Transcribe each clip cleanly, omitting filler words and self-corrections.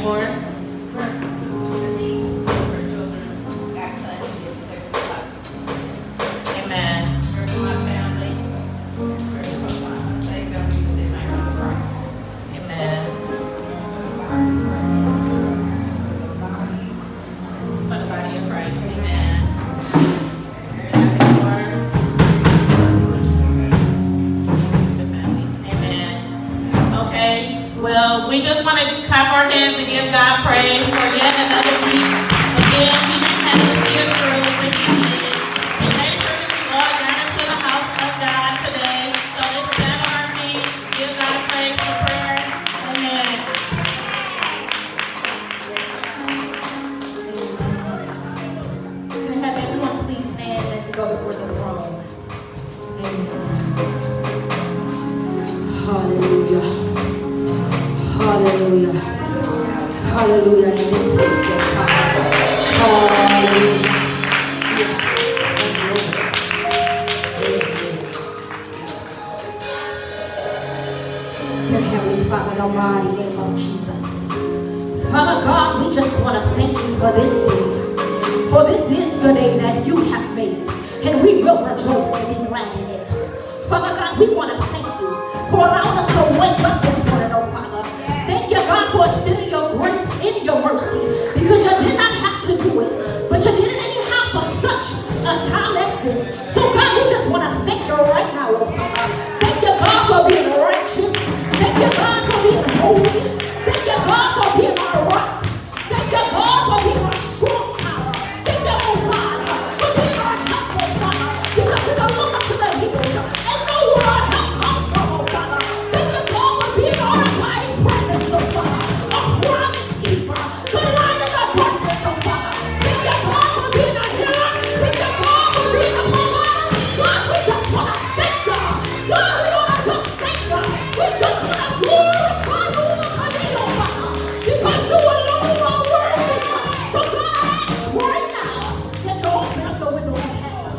more. We just want to clap our hands and give God praise for yet another week. Again, we didn't have to see it through, but He did. And make sure that we all got into the house of God today. So let's stand on our feet, give God praise for prayer. Amen. Can I have everyone please stand as we go before the throne? Amen. Hallelujah. Hallelujah. Hallelujah. In this place, oh God. Hallelujah. Yes. Dear Heavenly Father, in the mighty name of Jesus. Father God, we just want to thank you for this day. For this is the day that you have made. And we will rejoice and be glad in it. Father God, we want to thank you for allowing us to wake up this morning, oh Father. Thank you, God, for extending your grace and your mercy, because you did not have to do it, but you did it anyhow for such a time as this. So, God, we just want to thank you right now, oh Father. Thank you, God, for being righteous. Thank you, God, for being holy. Thank you, God, for being our rock. Thank you, God, for being our strong tower. Thank you, oh God, for being our help, oh Father, because we can look up to the hills and know where our help comes from, oh Father. Thank you, God, for being our abiding presence, oh Father, a promise keeper, the light of our darkness, oh Father. Thank you, God, for being a healer. Thank you, God, for being a provider. God, we just want to thank you. God, we want to just thank you. We just want to glorify you today, oh Father, because you alone are worthy. So God, I ask right now that you open up the window of heaven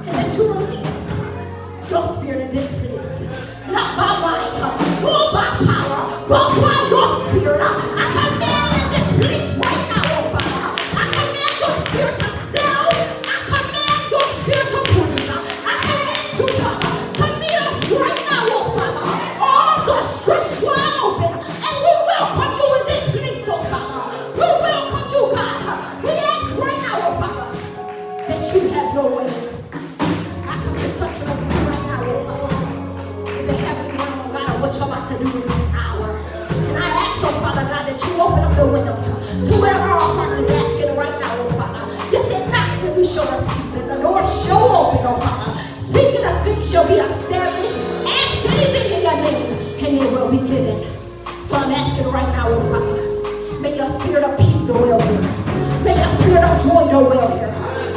and that you release your spirit in this place. Not by might, nor by power, but by your spirit. I command in this place right now, oh Father. I command your spirit to settle. I command your spirit to breathe. I command you, Father, to meet us right now, oh Father. Arms are stretched wide open, and we welcome you in this place, oh Father. We welcome you, God. We ask right now, oh Father, that you have your way. I come to touch you right now, oh Father, in the heavenly realm, oh God, of what you're about to do in this hour. And I ask, oh Father God, that you open up the windows to wherever our hearts is asking right now, oh Father. You said, knock and we shall receive it. The door shall open, oh Father. Speaking of things shall be established. Ask anything in your name, and it will be given. So I'm asking right now, oh Father, may your spirit of peace dwell here. May your spirit of joy dwell here.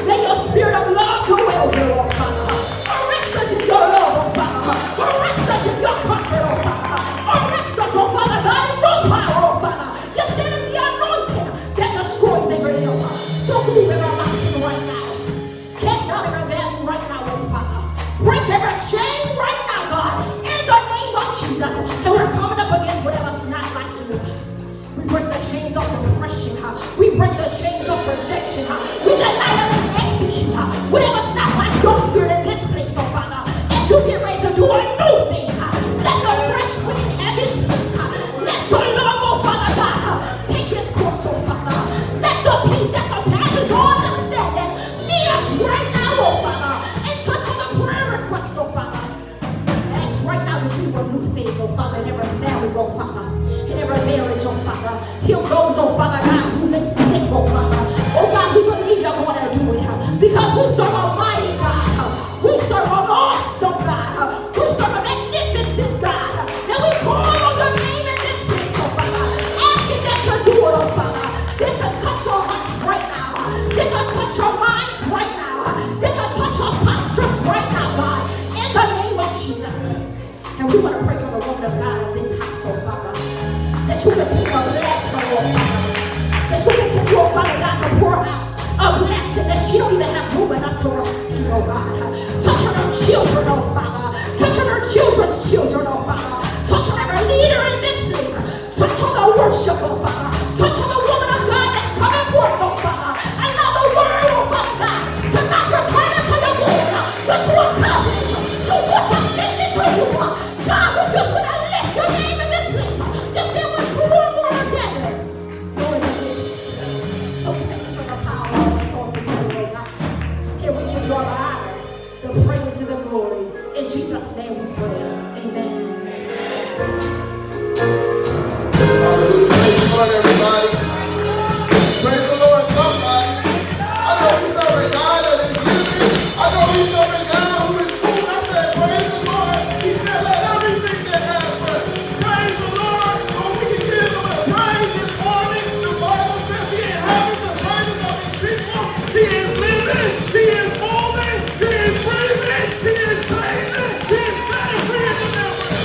May your spirit of love dwell here, oh Father. Arrest us in your love, oh Father. Arrest us in your comfort, oh Father. Arrest us, oh Father God, in your power, oh Father. You said it's the anointing that destroys every yoke. So move in our mountain right now. Cast out every valley right now, oh Father. Break every chain right now, God, in the name of Jesus. And we're coming up against whatever's not like you. We break the chains of depression. We break the chains of rejection. We deny and execute whatever's not like your spirit in this place, oh Father. As you get ready to do a new thing, let the fresh wind have its place. Let your love, oh Father God, take its course, oh Father. Let the peace that surpasses all understanding meet us right now, oh Father, and touch on the prayer request, oh Father. Ask right now that you do a new thing, oh Father, in every family, oh Father, in every marriage, oh Father. Heal those, oh Father God, who make sick, oh Father. Oh God, we believe you're going to do it because we serve a mighty God. We serve an awesome God. We serve a magnificent God. And we call on your name in this place, oh Father. Asking that you do it, oh Father. That you touch your hearts right now. That you touch your minds right now. That you touch your postures right now, God. In the name of Jesus. And we want to pray for the woman of God in this house, oh Father. That you continue to bless her, oh Father. That you continue, oh Father God, to pour out a blessing that she don't even have room enough to receive, oh God. Touch on her children, oh Father. Touch on her children's children, oh Father. Touch on every leader in this place. Touch on the worship, oh Father. Hallelujah. Praise the Lord, everybody. Praise the Lord, somebody. I know we serve a God that is living. I know we serve a God who is moving. I said, praise the Lord. He said, let everything that has breath. Praise the Lord. So we can give him a praise this morning. The Bible says he inhabits the praises of his people. He is living. He is moving. He is breathing. He is saving. He is setting free and delivering.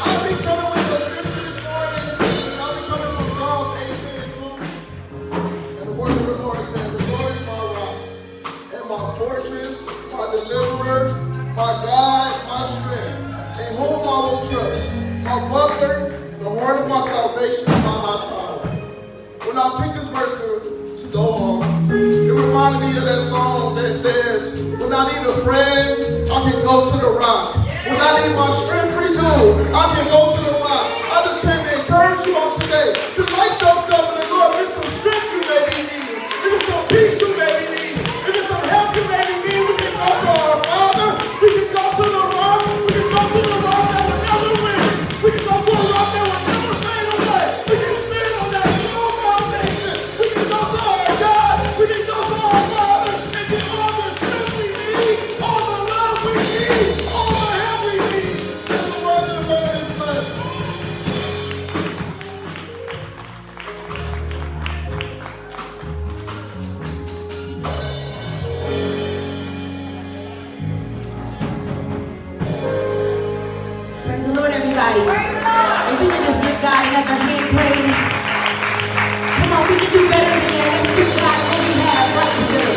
I'll be coming with the scripture this morning. I'll be coming from Psalms 18 and 2. And the word of the Lord says, the Lord is my rock and my fortress, my deliverer, my God, my strength, in whom I will trust, my buckler, the horn of my salvation, and my high tower. When I picked this verse to go on, it reminded me of that song that says, when I need a friend, I can go to the rock. When I need my strength renewed, I can go to the rock. I just came to encourage you on today. Delight yourself in the Lord. If it's some strength you may be needing, if it's some peace you may be needing, if it's some help you may be needing, we can go to our Father. We can go to the rock. We can go to the rock that will never win. We can go to a rock that will never fade away. We can stand on that strong foundation. We can go to our God. We can go to our Father and get all the strength we need, all the love we need, all the help we need. And the word of the Lord is blessed. Praise the Lord, everybody. If we can just give God another hand praise. Come on, we can do better than that. Let's give God what we have right here.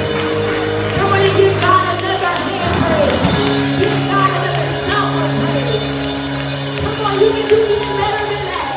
Come on and give God another hand praise. Give God another shout of praise. Come on, you can do even better than that.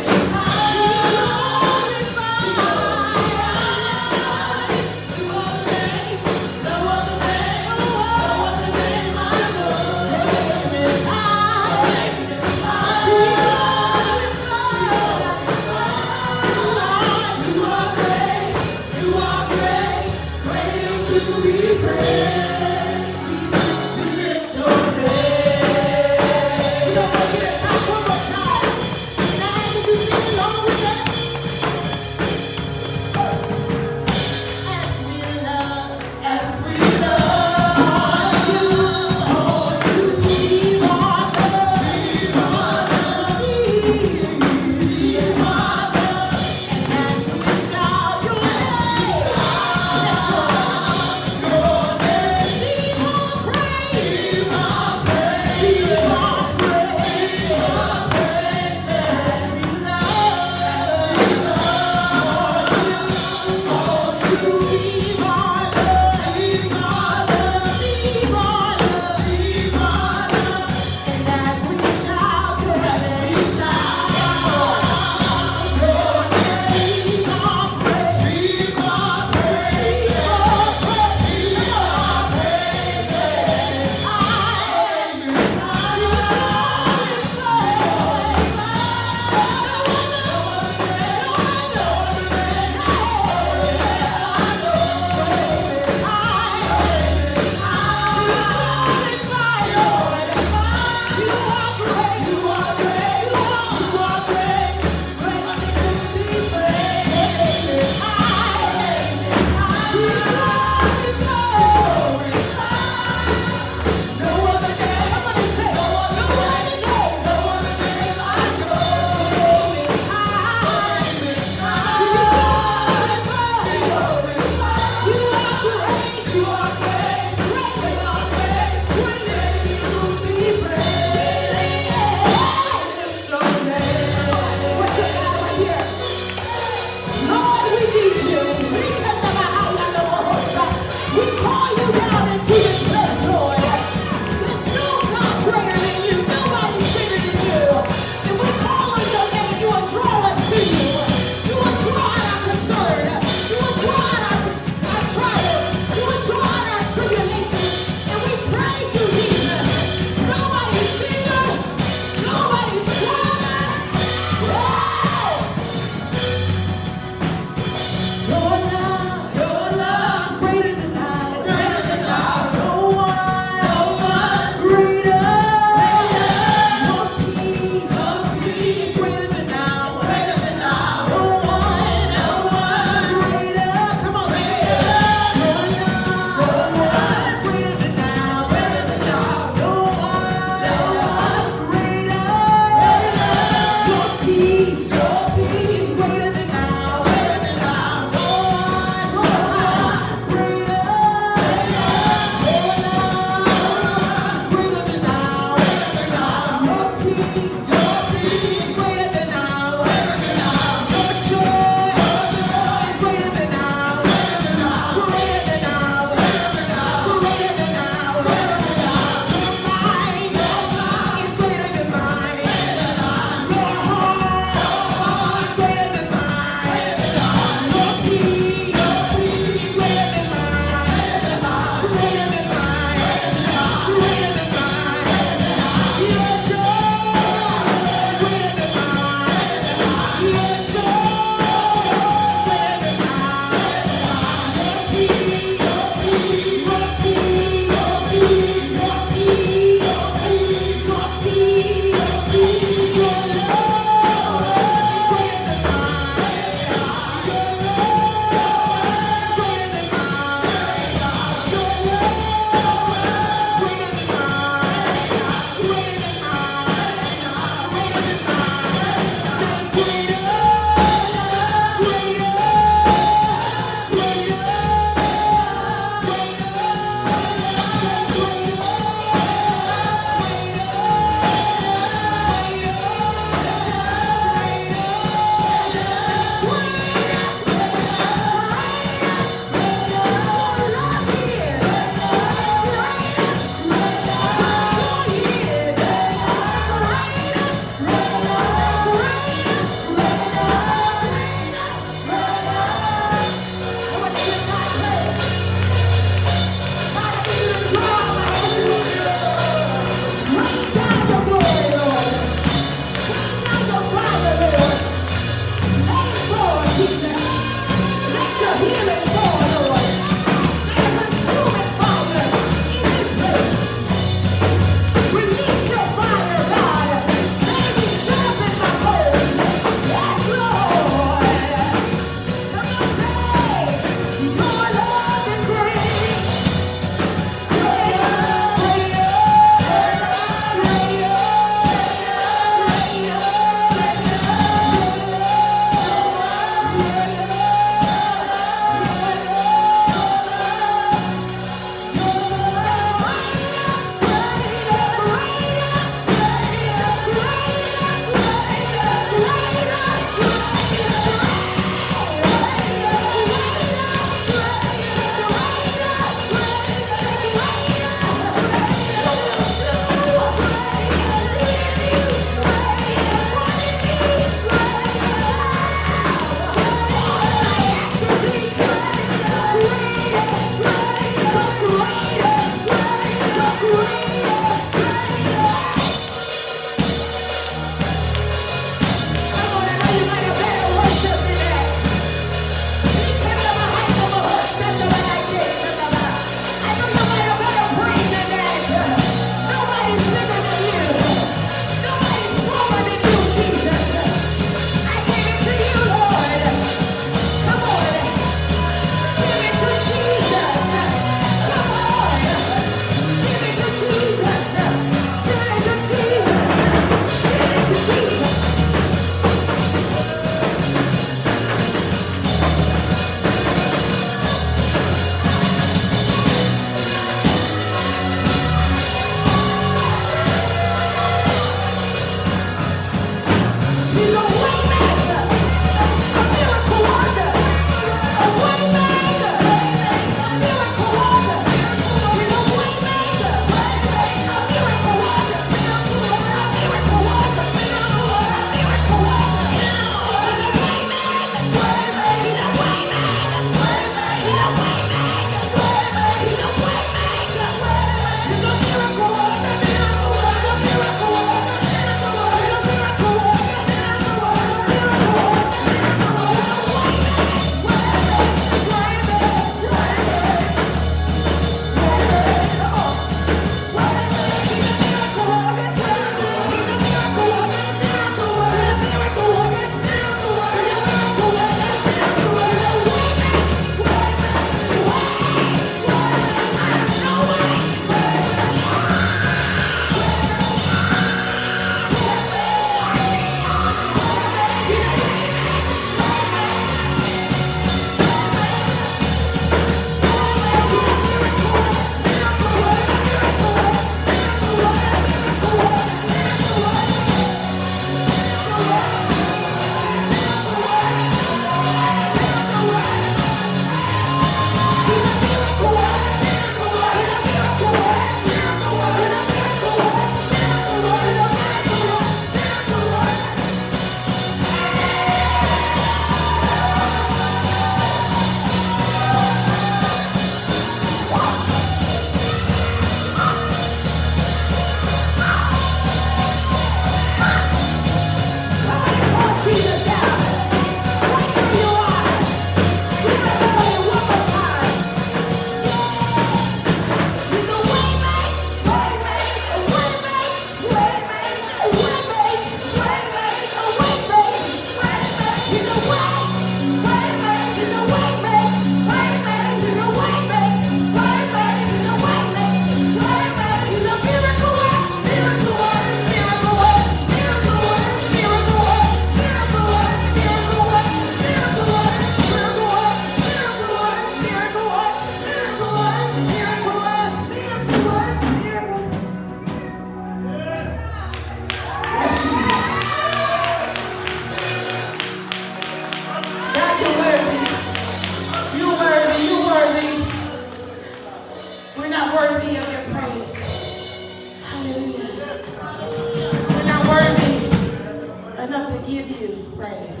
give you praise.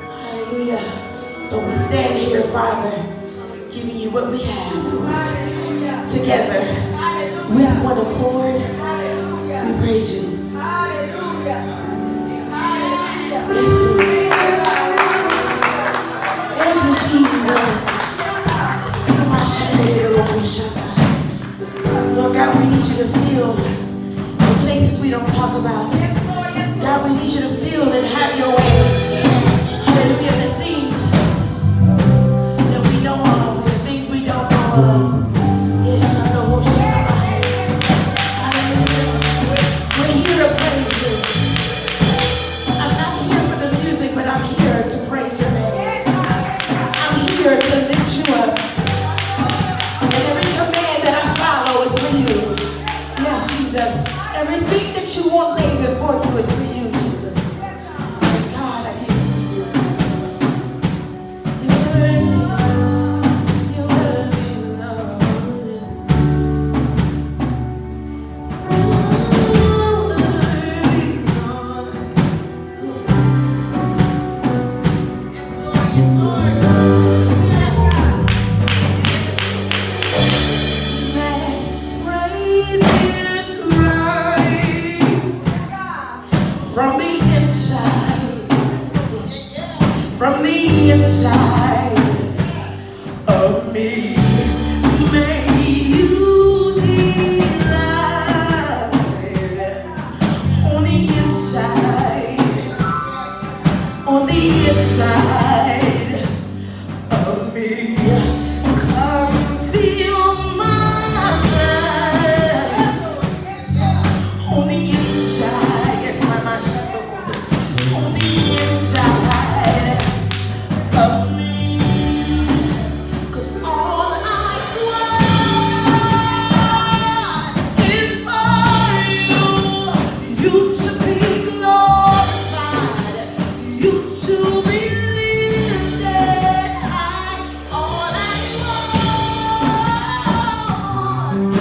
Hallelujah. But we stand here, Father, giving you what we have, Lord. Together, with one accord, we praise you. Yes, Lord. Thank you, Jesus. Lord God, we need you to feel the places we don't talk about. God, we need you to feel and have your way. Hallelujah. The things that we know of and the things we don't know of. Yes, hallelujah. We're here to praise you. I'm not here for the music, but I'm here to praise your name. I'm here to lift you up. And every command that I follow is for you. Yes, Jesus. Everything that you want laid before you is for you, Jesus. And God, I give it to you. You're worthy. You're worthy, Lord. You're worthy, Lord. Yes, Lord. From the inside of me, may you delight on the inside of me. Come feel my life on the inside. Yes, my on the inside of me. 'Cause all I want is for you to be glorified, you to be lifted high. All I want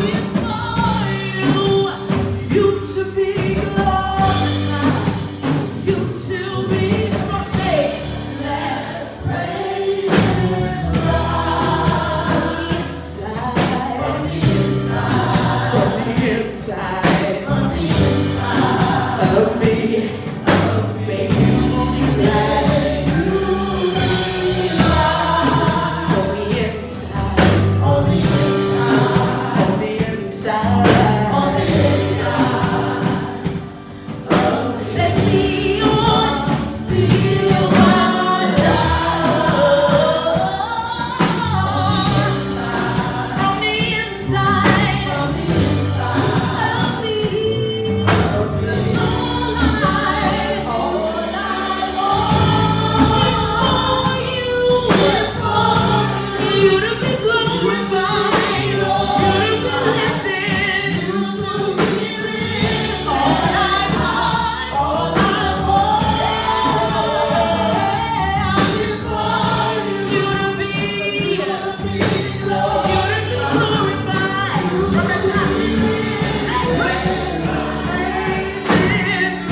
is for you to be glorified. You to be, come on, say, let praises rise from the inside of me. May you be glad on the inside. Set me on, feel my love from the inside of me. All I want is for you to be glorified, you to be lifted, all I want is for you to be glorified. From the top, let praises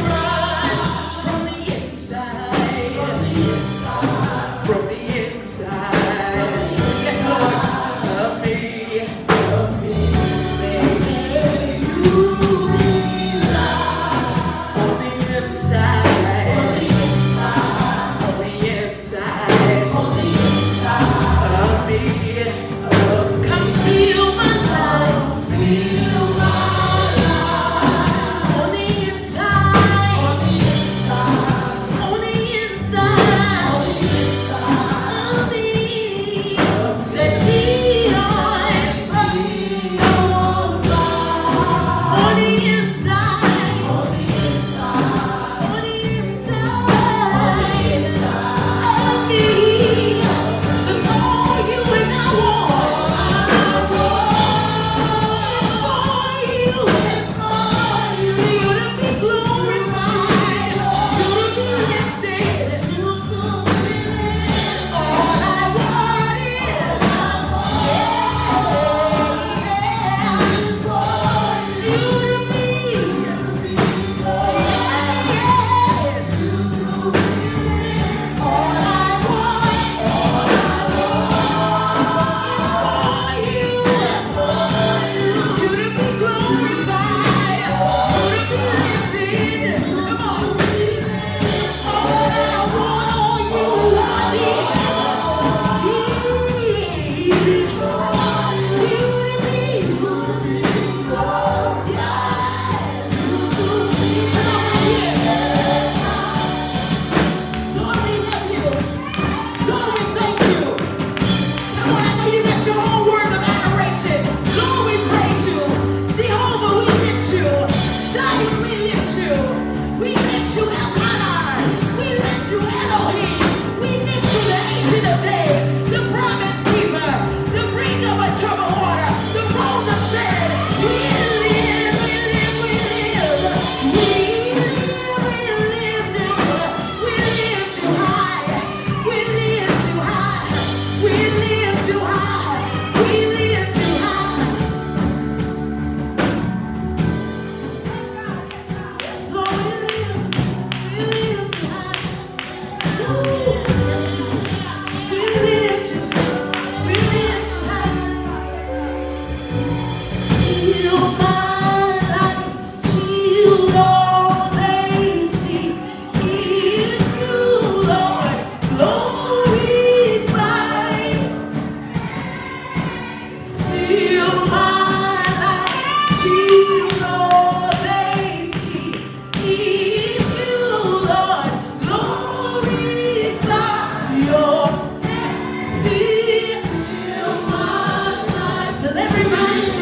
rise from the inside. Yes, Lord, of me. May you be on the inside of me. Come feel my life on the inside of me. Set me on Till everybody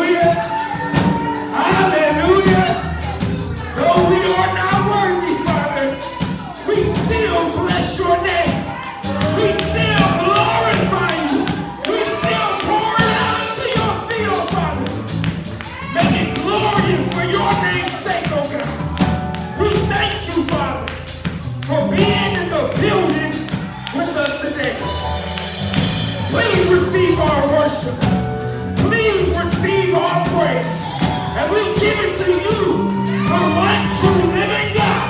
Hallelujah. Hallelujah. Though we are not worthy, Father, we still bless your name. We still glorify you. We still pour it out into your feet, oh Father. Make it glorious for your name's sake, oh God. We thank you, Father, for being in the building with us today. Please receive our worship. Please receive our praise. And we give it to you, the one true living God,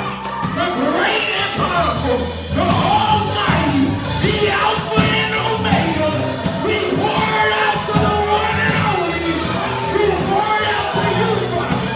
the great and powerful, the almighty, the Alpha and Omega. We pour it out to the one and only. We pour it out to you, Father.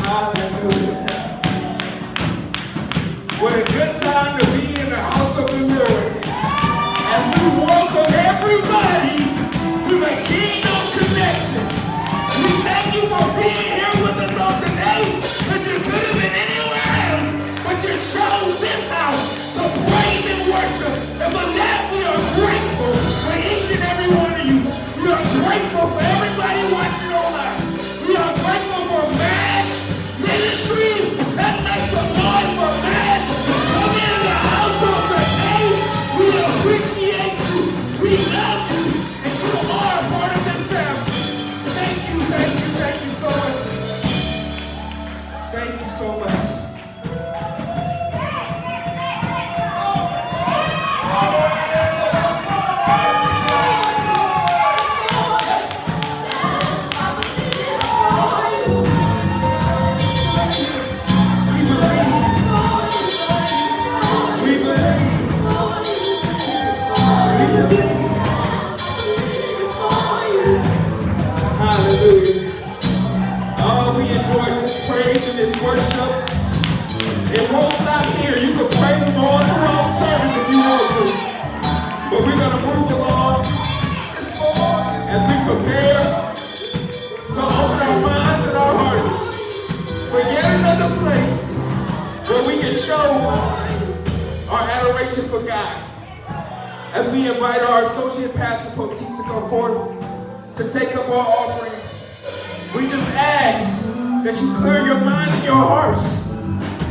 Hallelujah. What a good time to be in the house of the Lord. As we welcome everybody to the Kingdom Connection. We thank you for being here with us on today, but you could have been anywhere else, but you chose this house to praise and worship. And for that, we are grateful for each and every one of you. We are grateful for everybody watching online. We are grateful for MASH Ministries that makes a noise for MASH. Come in the house of the day. We appreciate you. We love you. And you are a part of this family. Thank you so much. Thank you so much. Hallelujah. Oh, we enjoy this praise and this worship. It won't stop here. You can praise Him all throughout service if you want to. But we're going to move along as we prepare to open our minds and our hearts for yet another place where we can show our adoration for God. As we invite our Associate Pastor Poteet to come forward to take up our offering, we just ask that you clear your mind and your hearts,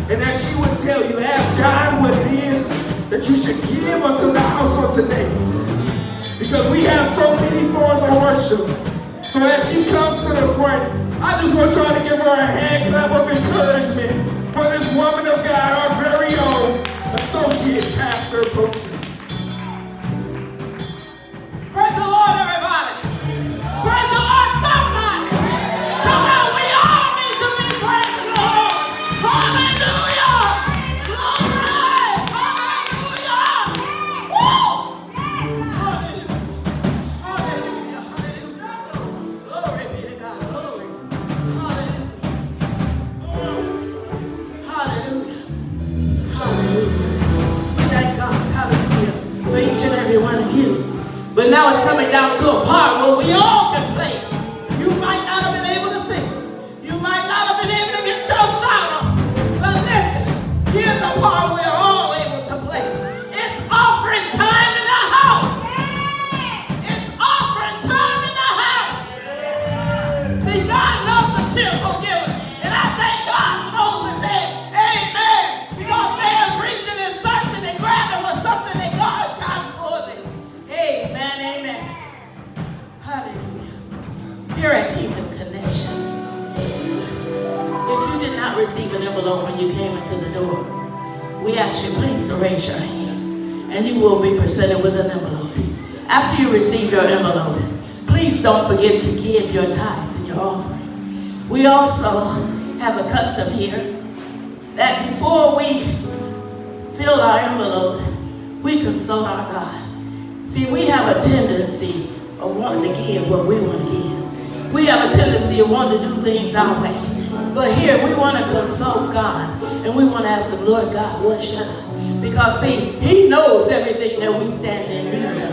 and that she would tell you, ask God what it is that you should give unto the house on today. Because we have so many forms of worship. So as she comes to the front, I just want y'all to give her a hand clap of encouragement for this woman of God, our very own Associate Pastor Poteet. Praise the Lord, everybody. Praise the Lord, somebody. Come on, we all need to be praising the Lord. Hallelujah. Glory. Hallelujah. Woo. Hallelujah. Hallelujah. Hallelujah. Glory be to God. Glory. Hallelujah. Hallelujah. Hallelujah. We thank God. Hallelujah. For each and every one of you. But now it's coming down to a part where we all can play. You might not have been able to sing. You might not have been able to get your shout up. But listen, here's a part we're all able to play. It's offering time in the house. It's offering time in the house. See, God loves a cheerful giver. And I receive an envelope when you came into the door, we ask you please to raise your hand, and you will be presented with an envelope. After you receive your envelope, please don't forget to give your tithes and your offering. We also have a custom here that before we fill our envelope, we consult our God. See, we have a tendency of wanting to give what we want to give. We have a tendency of wanting to do things our way. But here, we want to consult God, and we want to ask the Lord God, what should I? Because, see, He knows everything that we stand in need of.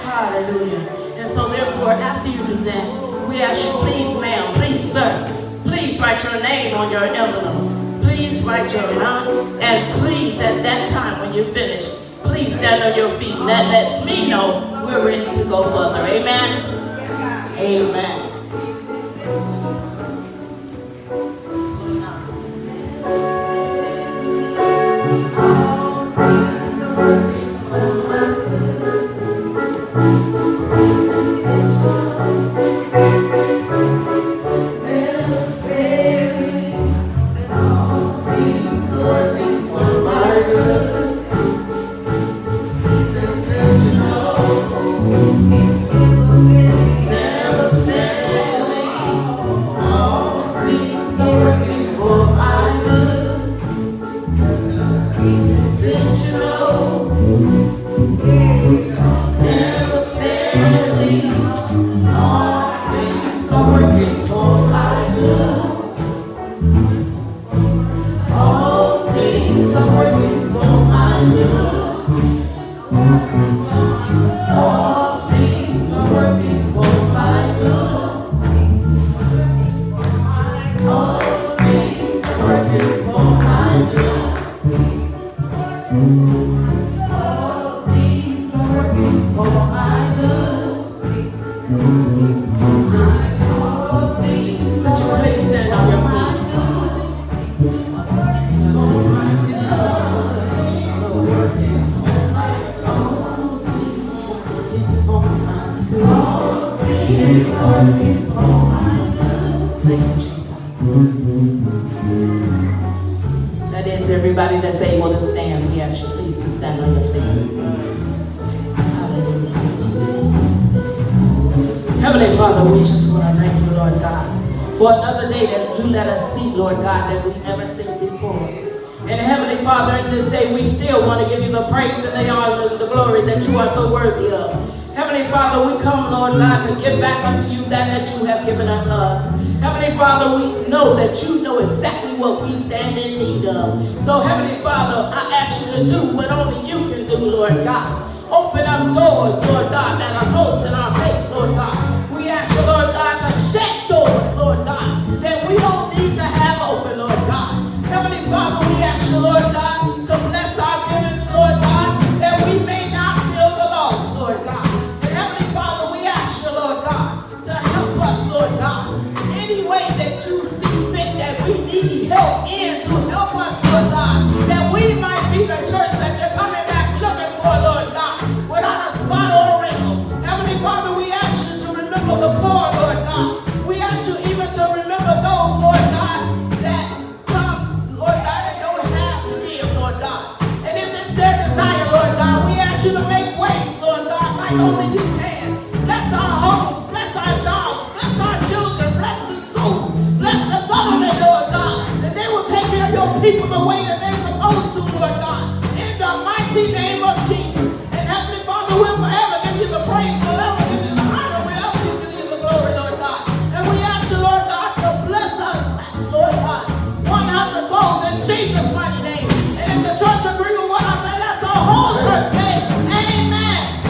Hallelujah. And so, therefore, after you do that, we ask you, please, ma'am, please, sir, please write your name on your envelope. Please write your amount, and please, at that time when you finish, please stand on your feet. And that lets me know we're ready to go further. Amen? Amen. That is, everybody that's able to stand, we ask you please to stand on your feet. Hallelujah. Heavenly Father, we just want to thank you, Lord God, for another day that you let us see, Lord God, that we've never seen before. And Heavenly Father, in this day, we still want to give you the praise and the honor and the glory that you are so worthy of. Heavenly Father, we come, Lord God, to give back unto you that you have given unto us. Heavenly Father, we know that you know exactly what we stand in need of. So, Heavenly Father, I ask you to do what only you can do, Lord God. Open up doors, Lord God, that are closed in our face, Lord God. We ask you, Lord God, to shut doors, Lord God, that we don't need to have open, Lord God. Heavenly Father, we ask you, Lord God, to bless our givings, Lord God, that we may not feel the loss, Lord God. And Heavenly Father, we ask you, Lord God, to help us, Lord God, any way that you see fit that we need help in, to help us, Lord God, that we might be the church that you're coming back looking for, Lord God, without a spot or a wrinkle. Heavenly Father, we ask you to remember the poor, Lord God. We ask you even to remember those, Lord God, that come, Lord God, and don't have to give, Lord God. And if it's their desire, Lord God, we ask you to make ways, Lord God, like only you can. Bless our homes, bless our jobs, bless our children, bless the school, bless the government, Lord God, that they will take care of your people the way that they're supposed to, Lord God. In the mighty name of Jesus. And Heavenly Father, we'll forever give you the praise, forever give you the honor, we'll give you the glory, Lord God. And we ask you, Lord God, to bless us, Lord God, 100-fold in Jesus' mighty name. And if the church agree with what I say, that's the whole church say, amen.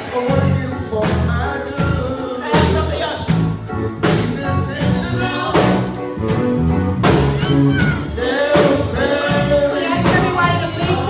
So working for my good. Hands of the ushers. He's intentional. Never We failing. ask everybody to please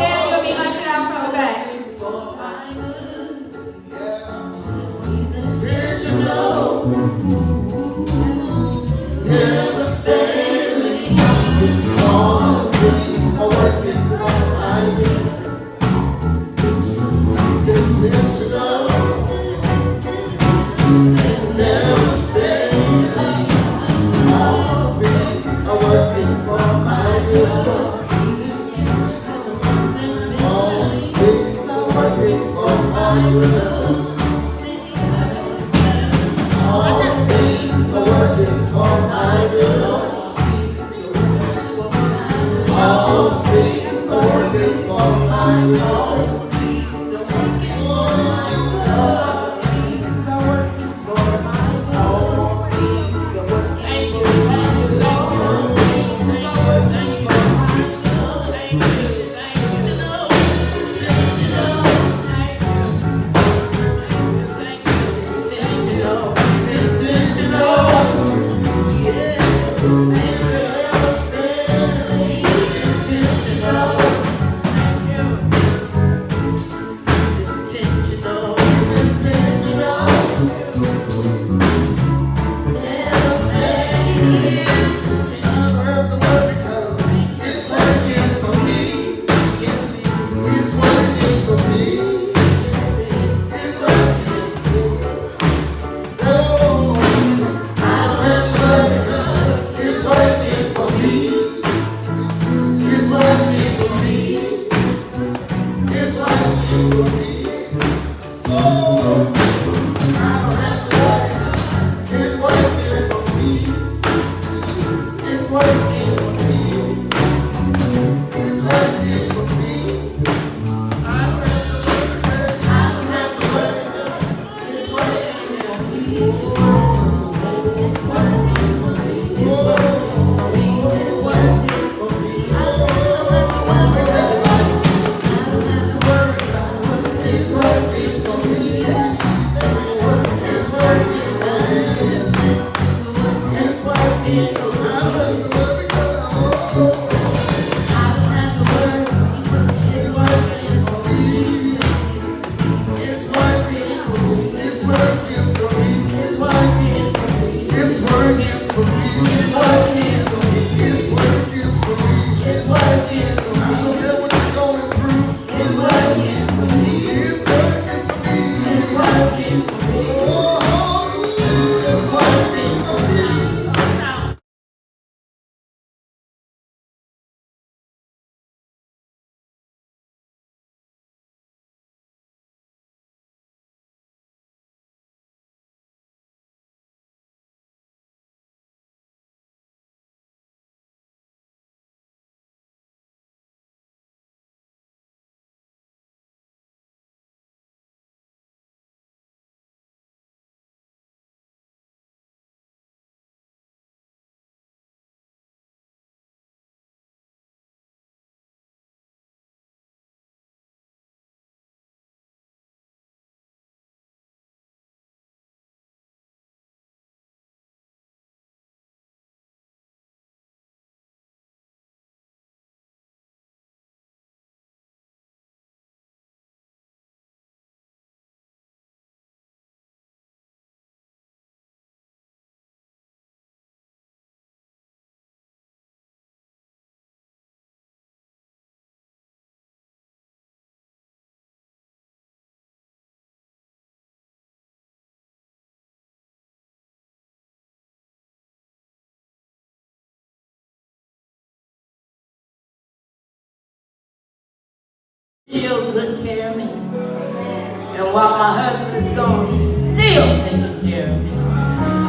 Still good care of me. And while my husband is gone, he's still taking care of me.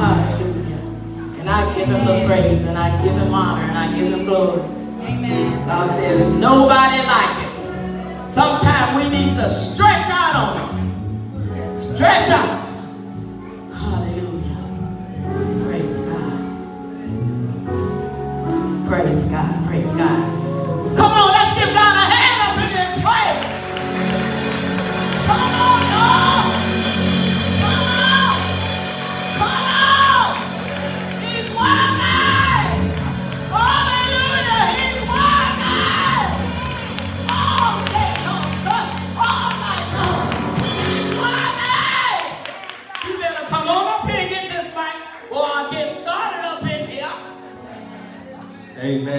Hallelujah. And I give him the praise, and I give him honor, and I give him glory. Amen. Because there's nobody like him. Sometimes we need to stretch out on him. Stretch out. Hallelujah. Praise God. Praise God. Praise God. Come on, let's give God a hand up in this place. Come on, y'all. Come on. Come on. He's working. Hallelujah. He's working. All day long. All night long. He's working. You better come on up here and get this mic, or I'll get started up in here. Amen.